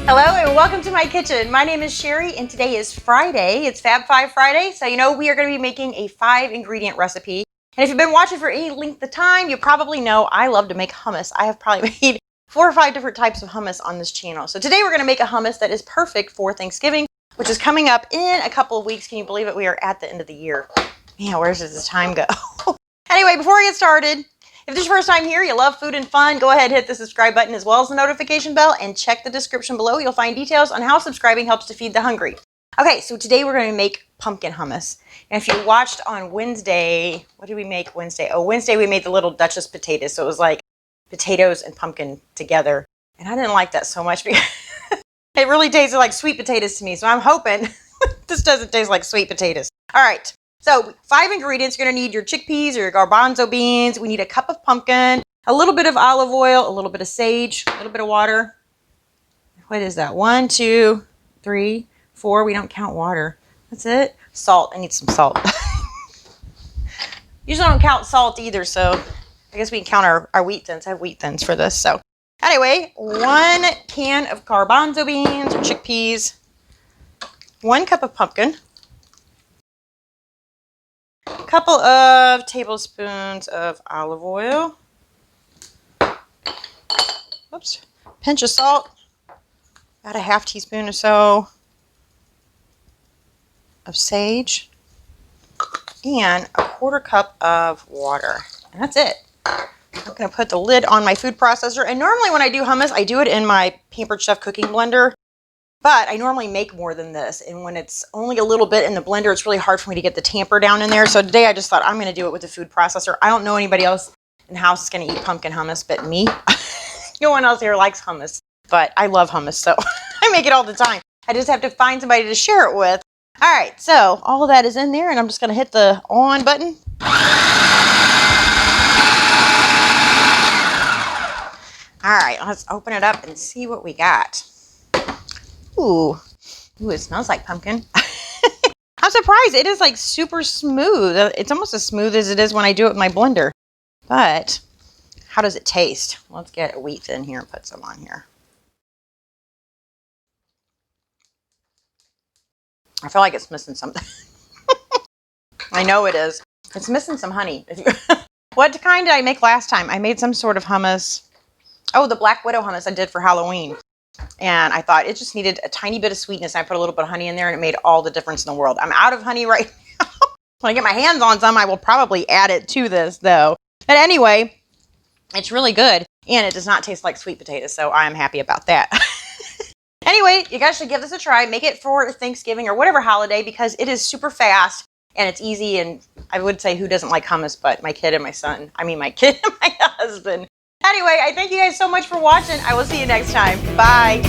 Hello and welcome to my kitchen. My name is Cheri and today is Friday. It's Fab 5 Friday, so you know we are going to be making a 5-ingredient recipe. And if you've been watching for any length of time, you probably know I love to make hummus. I have probably made 4 or 5 different types of hummus on this channel. So today we're going to make a hummus that is perfect for Thanksgiving, which is coming up in a couple of weeks. Can you believe it? We are at the end of the year. Man, where does this time go? Anyway, before we get started, if this is your first time here, you love food and fun, go ahead and hit the subscribe button as well as the notification bell and check the description below. You'll find details on how subscribing helps to feed the hungry. Okay, so today we're going to make pumpkin hummus. And if you watched on Wednesday, what did we make Wednesday? Oh, Wednesday we made the little Duchess potatoes. So it was like potatoes and pumpkin together. And I didn't like that so much because it really tasted like sweet potatoes to me. So I'm hoping this doesn't taste like sweet potatoes. All right. So 5 ingredients. You're going to need your chickpeas or your garbanzo beans. We need a cup of pumpkin, a little bit of olive oil, a little bit of sage, a little bit of water. What is that? 1, 2, 3, 4. We don't count water. That's it. Salt. I need some salt. Usually I don't count salt either, so I guess we can count our wheat thins. I have wheat thins for this. So anyway, 1 can of garbanzo beans or chickpeas, 1 cup of pumpkin, couple of tablespoons of olive oil, oops, pinch of salt, about a ½ teaspoon or so of sage, and a 1/4 cup of water. And that's it. I'm going to put the lid on my food processor. And normally when I do hummus, I do it in my Pampered Chef cooking blender. But I normally make more than this, and when it's only a little bit in the blender, it's really hard for me to get the tamper down in there. So today I just thought I'm going to do it with the food processor. I don't know anybody else in the house is going to eat pumpkin hummus but me. No one else here likes hummus, but I love hummus, so I make it all the time. I just have to find somebody to share it with. All right, so all of that is in there, and I'm just going to hit the on button. All right, let's open it up and see what we got. Ooh, it smells like pumpkin. I'm surprised. It is like super smooth. It's almost as smooth as it is when I do it with my blender. But how does it taste? Let's get a wheat in here and put some on here. I feel like it's missing something. I know it is. It's missing some honey. What kind did I make last time? I made some sort of hummus. Oh, the Black Widow hummus I did for Halloween. And I thought it just needed a tiny bit of sweetness. I put a little bit of honey in there and it made all the difference in the world. I'm out of honey right now. When I get my hands on some, I will probably add it to this though. But anyway, it's really good. And it does not taste like sweet potatoes. So I'm happy about that. Anyway, you guys should give this a try. Make it for Thanksgiving or whatever holiday because it is super fast and it's easy. And I would say who doesn't like hummus but my kid and my son. I mean my kid and my husband. Anyway, I thank you guys so much for watching. I will see you next time. Bye.